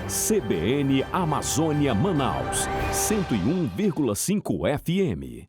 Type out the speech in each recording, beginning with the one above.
CBN Amazônia Manaus, 101,5 FM.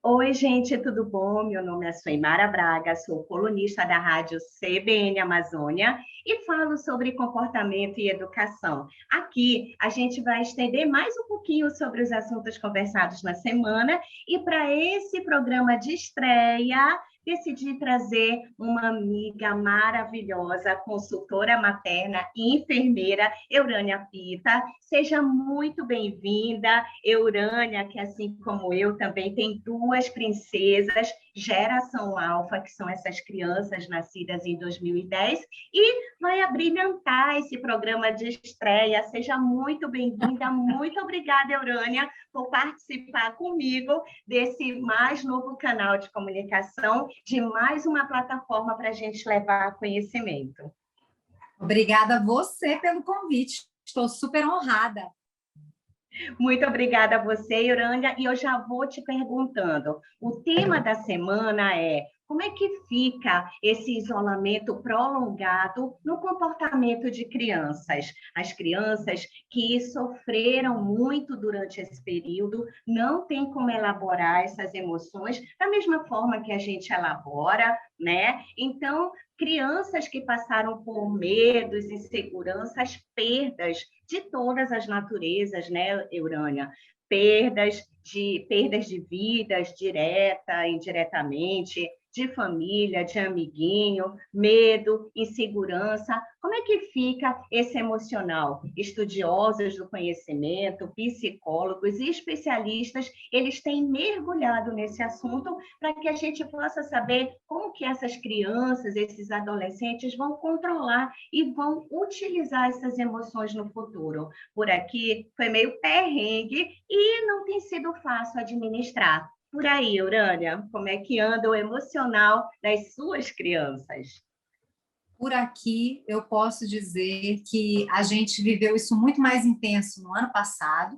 Oi, gente, tudo bom? Meu nome é Suemara Braga, sou colunista da rádio CBN Amazônia e falo sobre comportamento e educação. Aqui a gente vai estender mais um pouquinho sobre os assuntos conversados na semana e para esse programa de estreia, decidi trazer uma amiga maravilhosa, consultora materna e enfermeira, Eurânia Pita. Seja muito bem-vinda, Eurânia, que assim como eu também tem duas princesas, geração alfa, que são essas crianças nascidas em 2010, e vai abrilhantar esse programa de estreia. Seja muito bem-vinda, muito obrigada, Eurânia, por participar comigo desse mais novo canal de comunicação, de mais uma plataforma para a gente levar conhecimento. Obrigada a você pelo convite. Estou super honrada. Muito obrigada a você, Eurânia, e eu já vou te perguntando. O tema da semana é: como é que fica esse isolamento prolongado no comportamento de crianças? As crianças que sofreram muito durante esse período não têm como elaborar essas emoções da mesma forma que a gente elabora, né? Então, crianças que passaram por medos, inseguranças, perdas de todas as naturezas, né, Eurânia? Perdas de vidas, direta, indiretamente, de família, de amiguinho, medo, insegurança. Como é que fica esse emocional? Estudiosos do conhecimento, psicólogos e especialistas, eles têm mergulhado nesse assunto para que a gente possa saber como que essas crianças, esses adolescentes vão controlar e vão utilizar essas emoções no futuro. Por aqui foi meio perrengue e não tem sido fácil administrar. Por aí, Eurânia, como é que anda o emocional das suas crianças? Por aqui, eu posso dizer que a gente viveu isso muito mais intenso no ano passado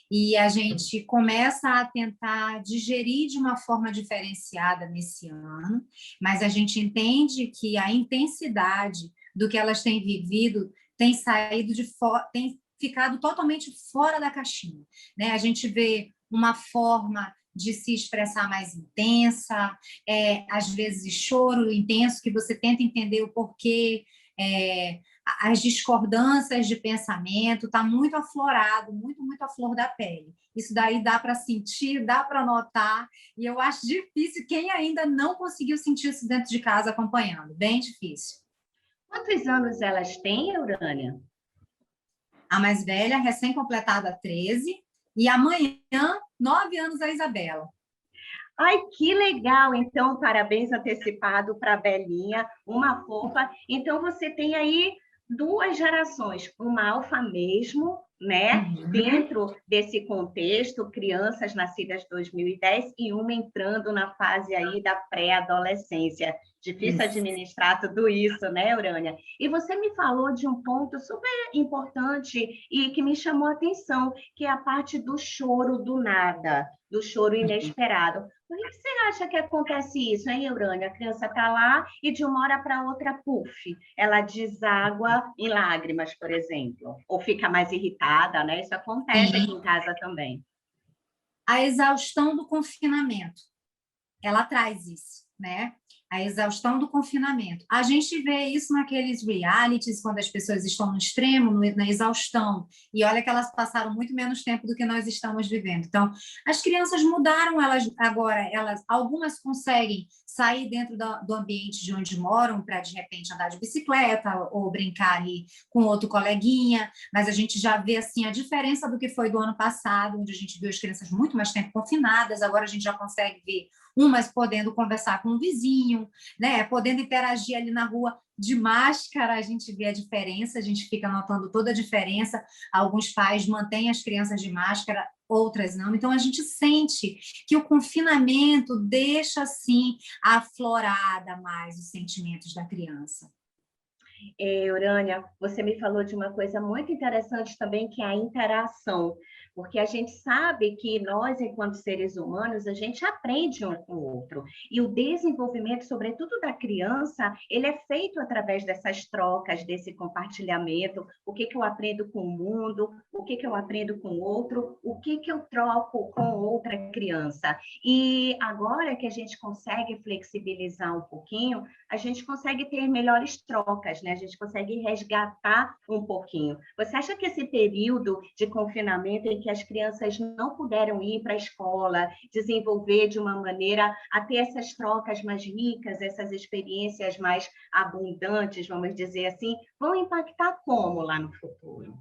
e a gente começa a tentar digerir de uma forma diferenciada nesse ano, mas a gente entende que a intensidade do que elas têm vivido tem saído tem ficado totalmente fora da caixinha, né? A gente vê uma forma de se expressar mais intensa, às vezes choro intenso, que você tenta entender o porquê, as discordâncias de pensamento, está muito aflorado, muito, muito à flor da pele. Isso daí dá para sentir, dá para notar, e eu acho difícil quem ainda não conseguiu sentir isso dentro de casa acompanhando, bem difícil. Quantos anos elas têm, Eurânia? A mais velha, recém-completada 13, e amanhã, 9 anos, a Isabela. Ai, que legal! Então, parabéns antecipado para a Belinha, uma fofa. Então, você tem aí duas gerações, uma alfa mesmo, né? Dentro desse contexto, crianças nascidas em 2010 e uma entrando na fase aí da pré-adolescência. Difícil administrar tudo isso, né, Eurânia? E você me falou de um ponto super importante e que me chamou a atenção, que é a parte do choro do nada, do choro inesperado. Por que você acha que acontece isso, hein, Eurânia? A criança está lá e de uma hora para outra, puf, ela deságua em lágrimas, por exemplo. Ou fica mais irritada, né? Isso acontece aqui em casa também. A exaustão do confinamento, ela traz isso, né? A exaustão do confinamento. A gente vê isso naqueles realities, quando as pessoas estão no extremo, na exaustão, e olha que elas passaram muito menos tempo do que nós estamos vivendo. Então, as crianças mudaram, algumas conseguem sair dentro do ambiente de onde moram para, de repente, andar de bicicleta ou brincar ali com outro coleguinha, mas a gente já vê assim, a diferença do que foi do ano passado, onde a gente viu as crianças muito mais tempo confinadas, agora a gente já consegue ver umas podendo conversar com o vizinho, né? Podendo interagir ali na rua de máscara, a gente vê a diferença, a gente fica notando toda a diferença. Alguns pais mantêm as crianças de máscara, outras não. Então, a gente sente que o confinamento deixa, assim, aflorada mais os sentimentos da criança. Urânia, você me falou de uma coisa muito interessante também, que é a interação, porque a gente sabe que nós, enquanto seres humanos, a gente aprende um com o outro, e o desenvolvimento, sobretudo da criança, ele é feito através dessas trocas, desse compartilhamento, o que que eu aprendo com o mundo, o que que eu aprendo com o outro, o que que eu troco com outra criança. E agora que a gente consegue flexibilizar um pouquinho, a gente consegue ter melhores trocas, né? A gente consegue resgatar um pouquinho. Você acha que esse período de confinamento em que as crianças não puderam ir para a escola, desenvolver de uma maneira a ter essas trocas mais ricas, essas experiências mais abundantes, vamos dizer assim, vão impactar como lá no futuro?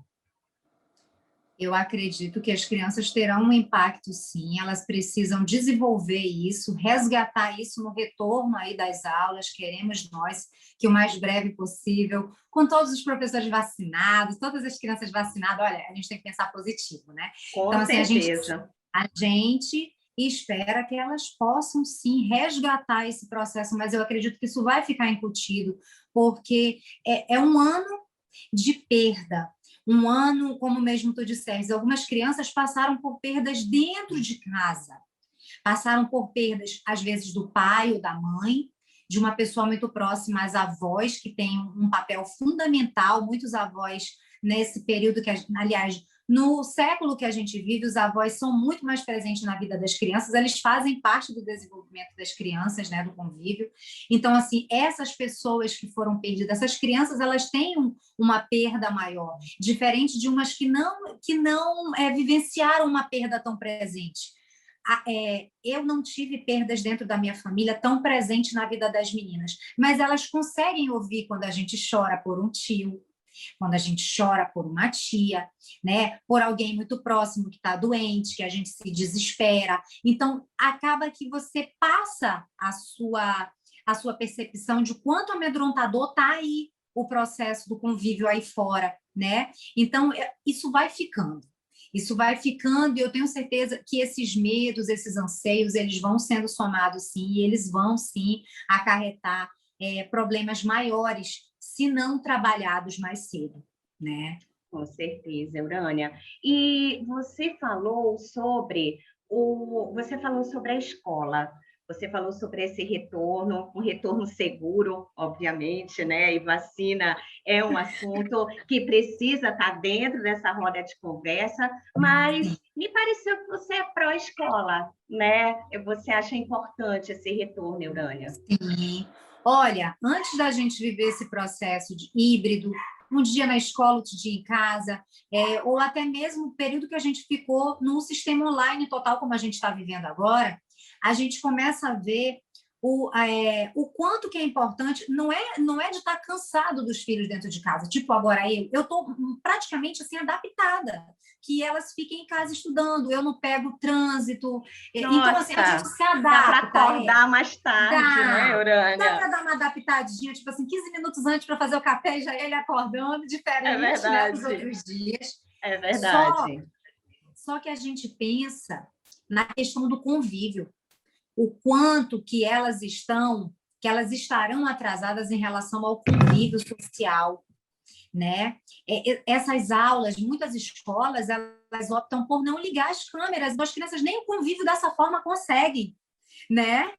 Eu acredito que as crianças terão um impacto, sim, elas precisam desenvolver isso, resgatar isso no retorno aí das aulas, queremos nós que o mais breve possível, com todos os professores vacinados, todas as crianças vacinadas, olha, a gente tem que pensar positivo, né? Com Então, assim, certeza. a gente espera que elas possam, sim, resgatar esse processo, mas eu acredito que isso vai ficar incutido, porque é um ano de perda, um ano, como mesmo tu disseste, algumas crianças passaram por perdas dentro de casa, passaram por perdas, às vezes, do pai ou da mãe, de uma pessoa muito próxima, as avós, que têm um papel fundamental, muitos avós nesse período que, aliás, no século que a gente vive, os avós são muito mais presentes na vida das crianças, eles fazem parte do desenvolvimento das crianças, né, do convívio. Então, assim, essas pessoas que foram perdidas, essas crianças, elas têm uma perda maior, diferente de umas que não vivenciaram uma perda tão presente. Eu não tive perdas dentro da minha família tão presente na vida das meninas, mas elas conseguem ouvir quando a gente chora por um tio, quando a gente chora por uma tia, né? Por alguém muito próximo que está doente, que a gente se desespera. Então, acaba que você passa a sua percepção de quanto amedrontador está aí o processo do convívio aí fora, né? Então, isso vai ficando. Isso vai ficando e eu tenho certeza que esses medos, esses anseios, eles vão sendo somados, sim, e eles vão, sim, acarretar problemas maiores se não trabalhados mais cedo, né? Com certeza, Urânia. E você falou sobre a escola. Você falou sobre esse retorno, um retorno seguro, obviamente, né? E vacina é um assunto que precisa estar dentro dessa roda de conversa, mas me pareceu que você é pró-escola, né? Você acha importante esse retorno, Urânia? Sim. Olha, antes da gente viver esse processo de híbrido, um dia na escola, outro dia em casa, ou até mesmo o período que a gente ficou num sistema online total, como a gente está vivendo agora, a gente começa a ver o quanto que é importante, não é de estar cansado dos filhos dentro de casa. Tipo, agora eu estou praticamente assim, adaptada, que elas fiquem em casa estudando, eu não pego trânsito. Então, assim, a gente Nossa, se dá para adapta. acordar mais tarde, né, Dá Urânia? para dar uma adaptadinha, tipo assim, 15 minutos antes para fazer o café e já ele acordando, É diferente, né, dos verdade, outros dias. é Só, verdade. só que a gente pensa na questão do convívio, o quanto que elas estarão atrasadas em relação ao convívio social, né? Essas aulas, muitas escolas, elas optam por não ligar as câmeras, então as crianças nem o convívio dessa forma conseguem, né?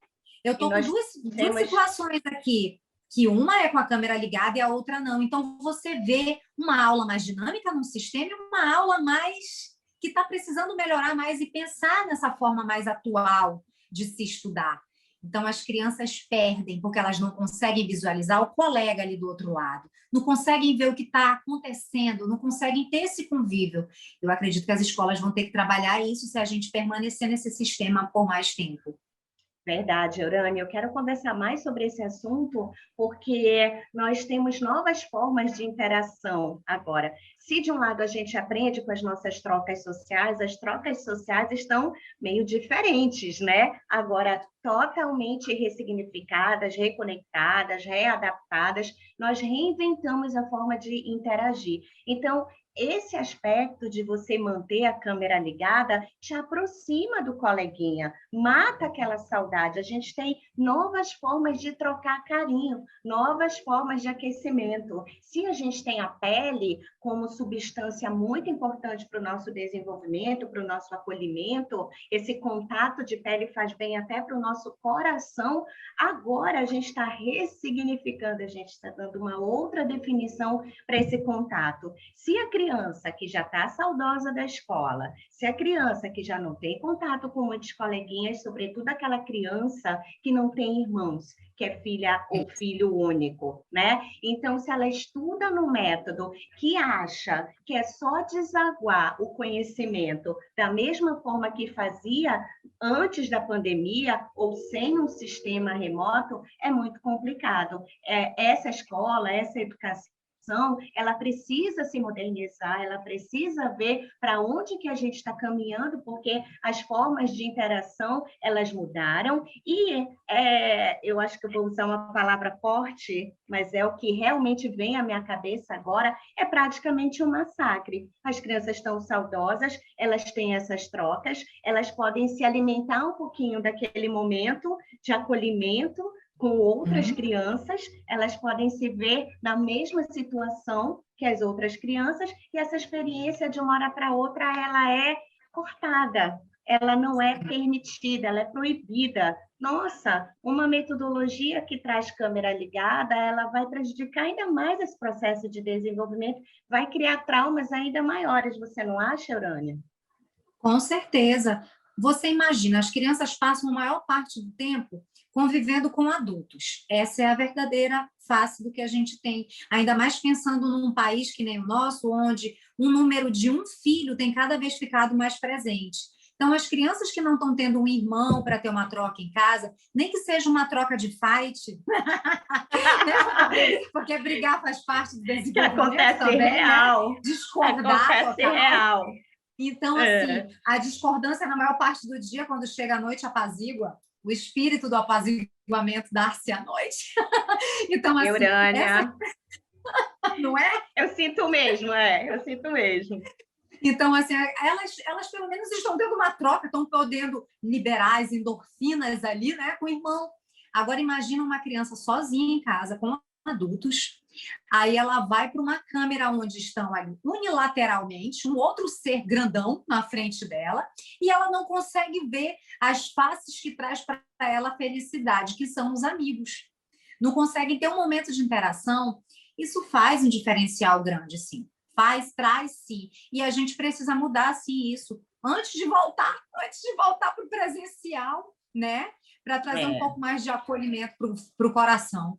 Eu E estou com nós duas temos situações aqui, que uma é com a câmera ligada e a outra não. Então, você vê uma aula mais dinâmica num sistema e uma aula mais que está precisando melhorar mais e pensar nessa forma mais atual de se estudar. Então, as crianças perdem, porque elas não conseguem visualizar o colega ali do outro lado, não conseguem ver o que está acontecendo, não conseguem ter esse convívio. Eu acredito que as escolas vão ter que trabalhar isso se a gente permanecer nesse sistema por mais tempo. Verdade, Urânia. Eu quero conversar mais sobre esse assunto, porque nós temos novas formas de interação agora. Se de um lado a gente aprende com as nossas trocas sociais, as trocas sociais estão meio diferentes, né? Agora, totalmente ressignificadas, reconectadas, readaptadas, nós reinventamos a forma de interagir. Então, esse aspecto de você manter a câmera ligada te aproxima do coleguinha, mata aquela saudade. A gente tem novas formas de trocar carinho, novas formas de aquecimento. Se a gente tem a pele como substância muito importante para o nosso desenvolvimento, para o nosso acolhimento, esse contato de pele faz bem até para o nosso coração, agora a gente está ressignificando, a gente está dando uma outra definição para esse contato. Se a criança que já está saudosa da escola, se a criança que já não tem contato com muitos coleguinhas, sobretudo aquela criança que não tem irmãos, que é filha ou filho único, né? Então, se ela estuda no método que acha que é só desaguar o conhecimento da mesma forma que fazia antes da pandemia ou sem um sistema remoto, é muito complicado. Essa escola, essa educação, ela precisa se modernizar, ela precisa ver para onde que a gente está caminhando, porque as formas de interação, elas mudaram, e eu acho que eu vou usar uma palavra forte, mas é o que realmente vem à minha cabeça agora, é praticamente um massacre. As crianças estão saudosas, elas têm essas trocas, elas podem se alimentar um pouquinho daquele momento de acolhimento, com outras crianças, elas podem se ver na mesma situação que as outras crianças, e essa experiência de uma hora para outra, ela é cortada, ela não é permitida, ela é proibida. Nossa, uma metodologia que traz câmera ligada, ela vai prejudicar ainda mais esse processo de desenvolvimento, vai criar traumas ainda maiores, você não acha, Urânia? Com certeza. Você imagina, as crianças passam a maior parte do tempo convivendo com adultos. Essa é a verdadeira face do que a gente tem. Ainda mais pensando num país que nem o nosso, onde o número de um filho tem cada vez ficado mais presente. Então, as crianças que não estão tendo um irmão para ter uma troca em casa, nem que seja uma troca de fight, porque brigar faz parte do desenvolvimento que acontece também, real. né? Discordar acontece real. Então, assim, a discordância na maior parte do dia, quando chega a noite, apazigua. O espírito do apaziguamento dá-se à noite. Então, assim, Urânia. Não é? Eu sinto mesmo, eu sinto mesmo. Então, assim, elas pelo menos estão tendo uma troca, estão podendo liberar as endorfinas ali, né, com o irmão. Agora, imagina uma criança sozinha em casa, com adultos, aí ela vai para uma câmera onde estão ali unilateralmente um outro ser grandão na frente dela, e ela não consegue ver as faces que traz para ela a felicidade, que são os amigos. Não conseguem ter um momento de interação. Isso faz um diferencial grande, sim. Traz sim. E a gente precisa mudar, sim, isso antes de voltar para o presencial, né? Para trazer um pouco mais de acolhimento para o coração.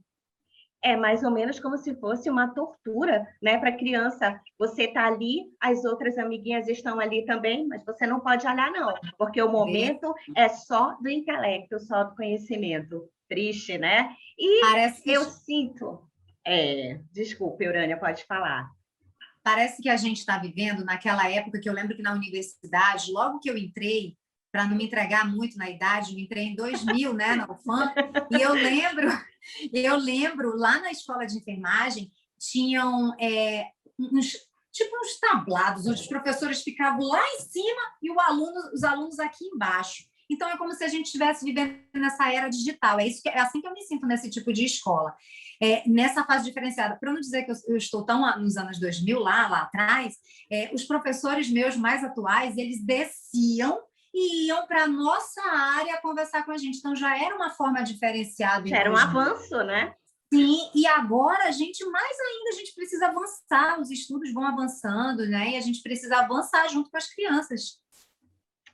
É mais ou menos como se fosse uma tortura, né, para a criança. Você está ali, as outras amiguinhas estão ali também, mas você não pode olhar, não, porque o momento é só do intelecto, só do conhecimento. Triste, né? E Parece que... eu sinto... Desculpe, Urânia, pode falar. Parece que a gente está vivendo naquela época que eu lembro que na universidade, logo que eu entrei, para não me entregar muito na idade, eu entrei em 2000, né, na UFAM, e eu lembro lá na escola de enfermagem, tinham uns tablados, onde os professores ficavam lá em cima e os alunos aqui embaixo. Então, é como se a gente estivesse vivendo nessa era digital. É assim que eu me sinto nesse tipo de escola. Nessa fase diferenciada. Para não dizer que eu estou tão nos anos 2000, lá atrás, os professores meus mais atuais, eles desciam e iam para a nossa área conversar com a gente. Então, já era uma forma diferenciada. Já era um avanço, né? Sim, e agora a gente precisa avançar, os estudos vão avançando, né? E a gente precisa avançar junto com as crianças.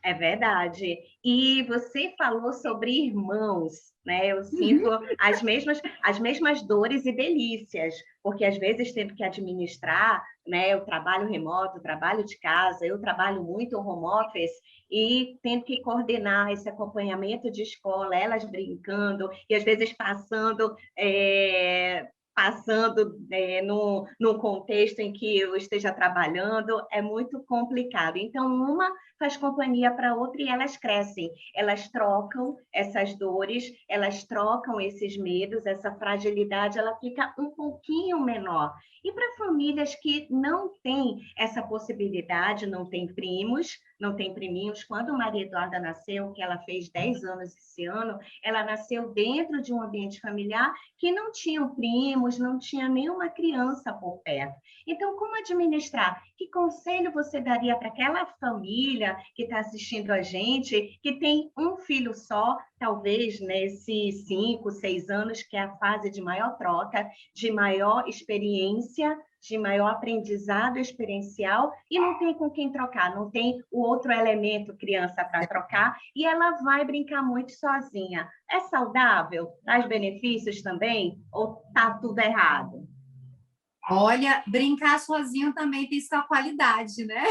É verdade. E você falou sobre irmãos, né? Eu sinto as mesmas dores e delícias, porque às vezes tendo que administrar, né, o trabalho remoto, o trabalho de casa, eu trabalho muito home office e tendo que coordenar esse acompanhamento de escola, elas brincando e às vezes passando passando num contexto em que eu esteja trabalhando, é muito complicado. Então, uma faz companhia para outra e elas crescem, elas trocam essas dores, elas trocam esses medos, essa fragilidade, ela fica um pouquinho menor. E para famílias que não têm essa possibilidade, não têm primos, não tem priminhos, quando Maria Eduarda nasceu, que ela fez 10 anos esse ano, ela nasceu dentro de um ambiente familiar que não tinha primos, não tinha nenhuma criança por perto. Então, como administrar? Que conselho você daria para aquela família que está assistindo a gente, que tem um filho só, talvez nesses 5, 6 anos, que é a fase de maior troca, de maior experiência, de maior aprendizado experiencial, e não tem com quem trocar, não tem o outro elemento criança para trocar, e ela vai brincar muito sozinha. É saudável? Traz benefícios também? Ou tá tudo errado? Olha, brincar sozinho também tem sua qualidade, né?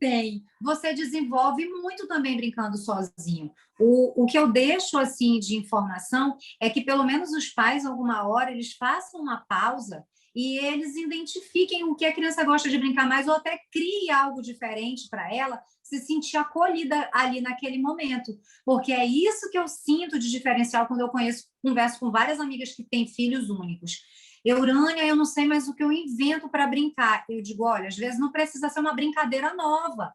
Tem. Você desenvolve muito também brincando sozinho. O que eu deixo assim de informação é que pelo menos os pais, alguma hora, eles façam uma pausa e eles identifiquem o que a criança gosta de brincar mais ou até crie algo diferente para ela se sentir acolhida ali naquele momento. Porque é isso que eu sinto de diferencial quando eu converso com várias amigas que têm filhos únicos. Eurânia, eu não sei mais o que eu invento para brincar. Eu digo, olha, às vezes não precisa ser uma brincadeira nova.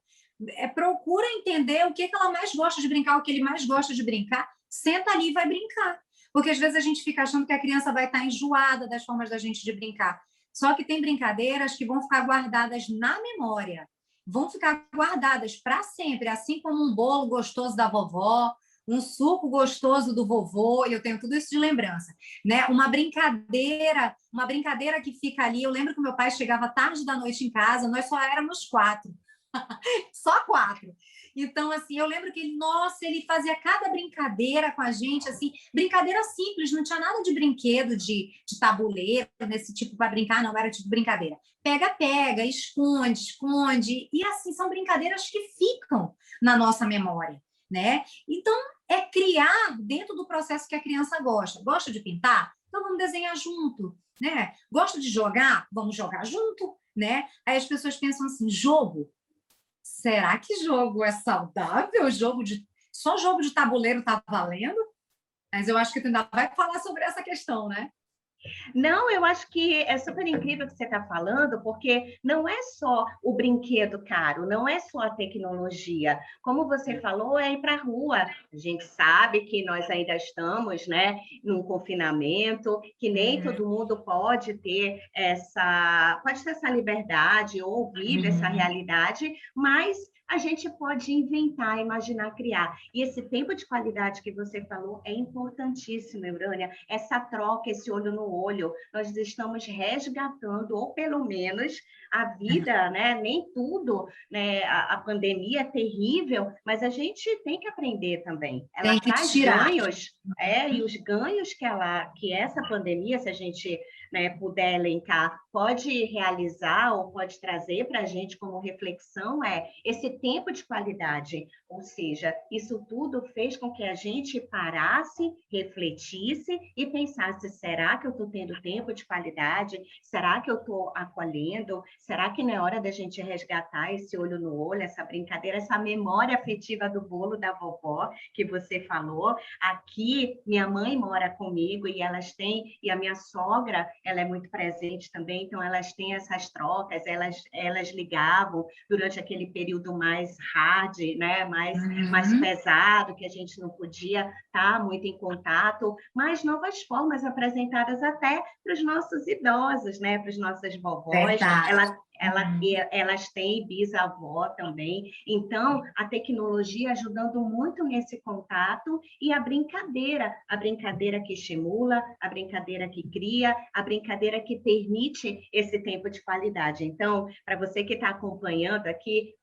Procura entender o que ela mais gosta de brincar, o que ele mais gosta de brincar. Senta ali e vai brincar. Porque às vezes a gente fica achando que a criança vai estar enjoada das formas da gente de brincar. Só que tem brincadeiras que vão ficar guardadas na memória. Vão ficar guardadas para sempre, assim como um bolo gostoso da vovó, um suco gostoso do vovô, eu tenho tudo isso de lembrança, né? Uma brincadeira que fica ali. Eu lembro que meu pai chegava tarde da noite em casa, nós só éramos 4, só 4. Então, assim, eu lembro que ele fazia cada brincadeira com a gente, assim, brincadeira simples, não tinha nada de brinquedo, de tabuleiro, nesse tipo para brincar, não era tipo brincadeira. Pega, pega, esconde, esconde, e assim, são brincadeiras que ficam na nossa memória, né? Então, é criar dentro do processo que a criança gosta. Gosta de pintar? Então, vamos desenhar junto, né? Gosta de jogar? Vamos jogar junto, né? Aí as pessoas pensam assim, jogo? Será que jogo é saudável? Só jogo de tabuleiro tá valendo? Mas eu acho que tu ainda vai falar sobre essa questão, né? Não, eu acho que é super incrível o que você está falando, porque não é só o brinquedo caro, não é só a tecnologia. Como você falou, é ir para a rua. A gente sabe que nós ainda estamos, né, num confinamento, que nem todo mundo pode ter essa liberdade ou vive essa realidade, mas a gente pode inventar, imaginar, criar. E esse tempo de qualidade que você falou é importantíssimo, Eurânia. Essa troca, esse olho no olho, nós estamos resgatando, ou pelo menos a vida, né? Nem tudo, né? A pandemia é terrível, mas a gente tem que aprender também. Ela tem que traz tirar ganhos, e os ganhos que essa pandemia, se a gente, né, puder elencar, pode realizar ou pode trazer para a gente como reflexão esse tempo de qualidade, ou seja, isso tudo fez com que a gente parasse, refletisse e pensasse, será que eu estou tendo tempo de qualidade? Será que eu estou acolhendo? Será que não é hora da gente resgatar esse olho no olho, essa brincadeira, essa memória afetiva do bolo da vovó que você falou? Aqui, minha mãe mora comigo e e a minha sogra, ela é muito presente também, então elas têm essas trocas, elas ligavam durante aquele período mais hard, né? mais pesado, que a gente não podia estar muito em contato, mas novas formas apresentadas até para os nossos idosos, né? Para as nossas vovós. Elas têm bisavó também. Então, a tecnologia ajudando muito nesse contato e a brincadeira que estimula, a brincadeira que cria, a brincadeira que permite esse tempo de qualidade. Então, para você que está acompanhando aqui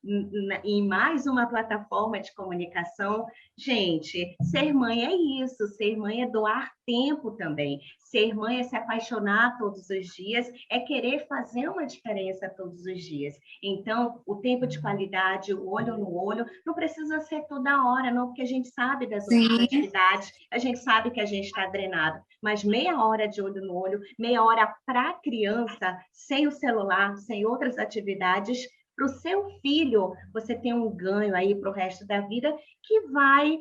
em mais uma plataforma de comunicação, gente, ser mãe é isso, ser mãe é doar tempo também. Ser mãe é se apaixonar todos os dias, é querer fazer uma diferença todos todos os dias. Então, o tempo de qualidade, o olho no olho, não precisa ser toda hora, não, porque a gente sabe das outras atividades, a gente sabe que a gente está drenado, mas meia hora de olho no olho, meia hora para a criança, sem o celular, sem outras atividades, para o seu filho, você tem um ganho aí para o resto da vida que vai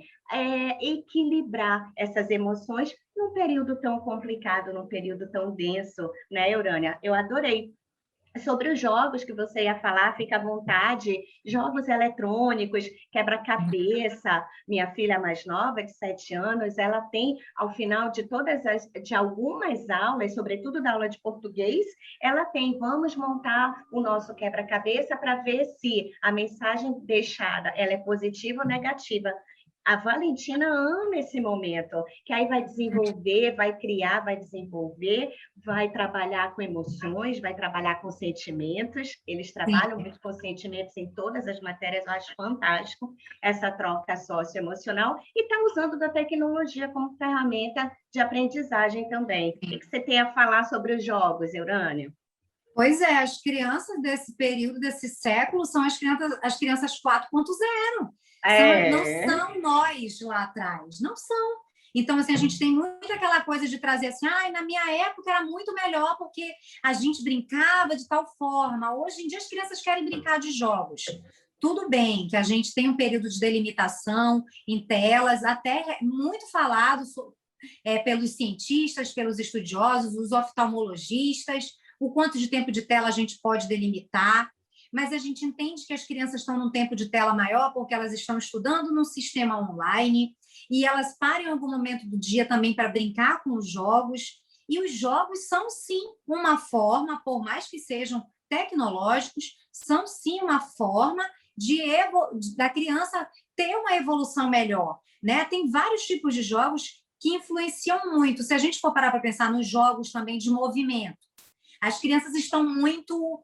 equilibrar essas emoções num período tão complicado, num período tão denso, né, Eurânia? Eu adorei. Sobre os jogos que você ia falar, fica à vontade. Jogos eletrônicos, quebra-cabeça. Minha filha mais nova, de 7 anos, ela tem, ao final de algumas aulas, sobretudo da aula de português, ela tem, vamos montar o nosso quebra-cabeça para ver se a mensagem deixada ela é positiva ou negativa. A Valentina ama esse momento, que aí vai desenvolver, vai criar, vai desenvolver, vai trabalhar com emoções, vai trabalhar com sentimentos. Eles trabalham muito com sentimentos em todas as matérias, eu acho fantástico essa troca socioemocional e está usando da tecnologia como ferramenta de aprendizagem também. O que você tem a falar sobre os jogos, Eurânia? Pois é, as crianças desse período, desse século, são as crianças 4.0. Não são nós lá atrás, não são. Então, assim, a gente tem muito aquela coisa de trazer assim, na minha época era muito melhor porque a gente brincava de tal forma. Hoje em dia as crianças querem brincar de jogos. Tudo bem que a gente tem um período de delimitação em telas, até muito falado pelos cientistas, pelos estudiosos, os oftalmologistas, o quanto de tempo de tela a gente pode delimitar. Mas a gente entende que as crianças estão num tempo de tela maior porque elas estão estudando num sistema online e elas param em algum momento do dia também para brincar com os jogos. E os jogos são, sim, uma forma, por mais que sejam tecnológicos, são, sim, uma forma da criança ter uma evolução melhor, né? Tem vários tipos de jogos que influenciam muito. Se a gente for parar para pensar nos jogos também de movimento, as crianças estão muito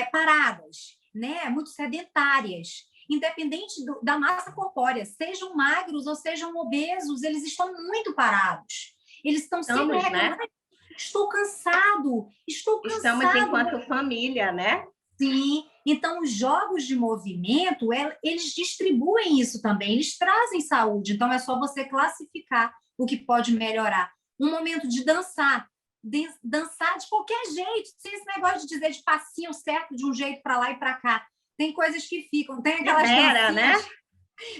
paradas, né? Muito sedentárias, independente da massa corpórea, sejam magros ou sejam obesos, eles estão muito parados. Eles estão sempre reclamando, né? Estou cansado. Estamos enquanto família, né? Sim. Então, os jogos de movimento, eles distribuem isso também, eles trazem saúde. Então, é só você classificar o que pode melhorar. Um momento de dançar de qualquer jeito, sem esse negócio de dizer de passinho certo de um jeito para lá e para cá. Tem coisas que ficam, tem aquelas dancinhas, né?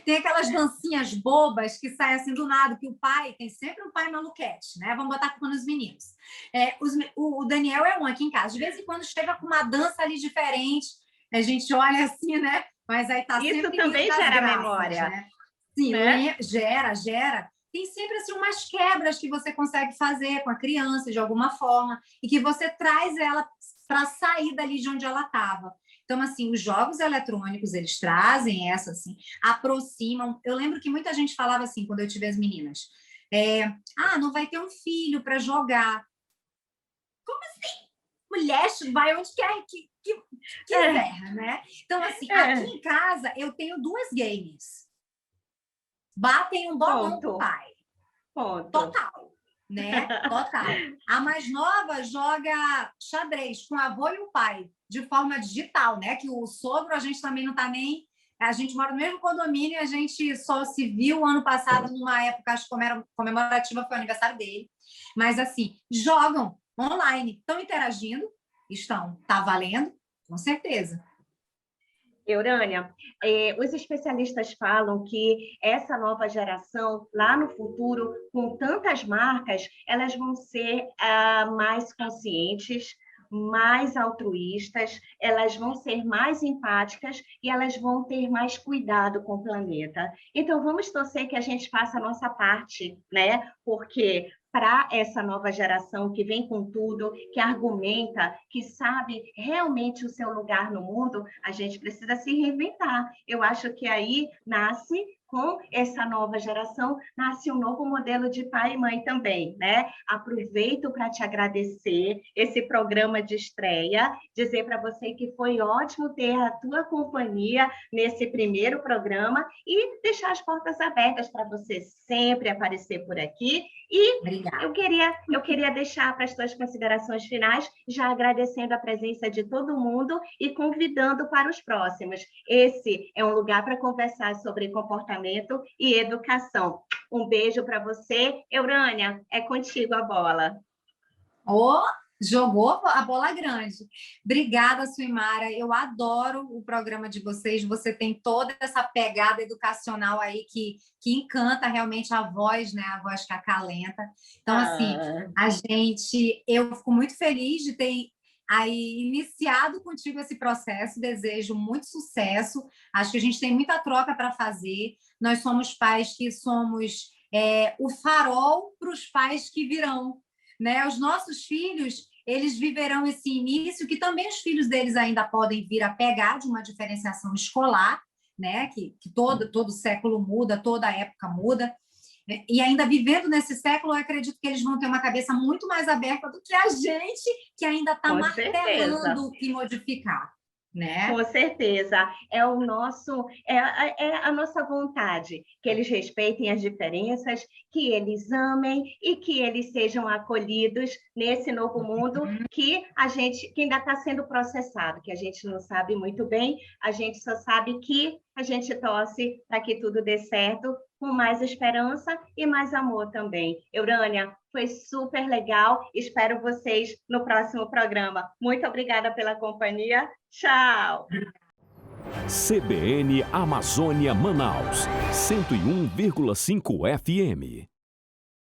Tem aquelas dancinhas bobas que saem assim do nada, que tem sempre um pai maluquete, né? Vamos botar a culpa nos meninos. O Daniel é um aqui em casa, de vez em quando chega com uma dança ali diferente, a gente olha assim, né? Mas aí tá isso sempre também gera graças, memória. Né? Sim, né? Gera. Tem sempre assim, umas quebras que você consegue fazer com a criança de alguma forma e que você traz ela para sair dali de onde ela estava. Então, assim, os jogos eletrônicos, eles trazem essa, assim, aproximam. Eu lembro que muita gente falava assim, quando eu tive as meninas, não vai ter um filho para jogar. Como assim? Mulher vai onde quer que quiser, né? Então, assim, aqui em casa, eu tenho 2 games. Batem um bolão com o pai. Ponto. Total, né? Total. A mais nova joga xadrez com o avô e o pai, de forma digital, né? Que o sogro, a gente também não está nem... A gente mora no mesmo condomínio e a gente só se viu ano passado, numa época, acho que comemorativa, foi o aniversário dele. Mas, assim, jogam online. Estão interagindo? Estão. Está valendo? Com certeza. Eurânia, os especialistas falam que essa nova geração, lá no futuro, com tantas marcas, elas vão ser mais conscientes, mais altruístas, elas vão ser mais empáticas e elas vão ter mais cuidado com o planeta. Então, vamos torcer que a gente faça a nossa parte, né? Porque para essa nova geração que vem com tudo, que argumenta, que sabe realmente o seu lugar no mundo, a gente precisa se reinventar. Eu acho que aí nasce, com essa nova geração, nasce um novo modelo de pai e mãe também, né? Aproveito para te agradecer esse programa de estreia, dizer para você que foi ótimo ter a tua companhia nesse primeiro programa e deixar as portas abertas para você sempre aparecer por aqui E Obrigada. eu queria deixar para as tuas considerações finais, já agradecendo a presença de todo mundo e convidando para os próximos. Esse é um lugar para conversar sobre comportamento e educação. Um beijo para você. Eurânia, é contigo a bola. Oh, jogou a bola grande. Obrigada, Suimara. Eu adoro o programa de vocês. Você tem toda essa pegada educacional aí que encanta realmente a voz, né? A voz que acalenta. Então, assim, eu fico muito feliz de ter aí iniciado contigo esse processo. Desejo muito sucesso. Acho que a gente tem muita troca para fazer. Nós somos pais que somos o farol para os pais que virão. Né? Os nossos filhos, eles viverão esse início que também os filhos deles ainda podem vir a pegar de uma diferenciação escolar, né? Que todo século muda, toda época muda. E ainda vivendo nesse século, eu acredito que eles vão ter uma cabeça muito mais aberta do que a gente, que ainda está martelando o que modificar. Né? Com certeza, é a nossa vontade que eles respeitem as diferenças, que eles amem e que eles sejam acolhidos nesse novo mundo que ainda está sendo processado, que a gente não sabe muito bem, a gente só sabe que a gente torce para que tudo dê certo, com mais esperança e mais amor também. Eurânia, foi super legal. Espero vocês no próximo programa. Muito obrigada pela companhia. Tchau! CBN Amazônia Manaus, 101,5 FM.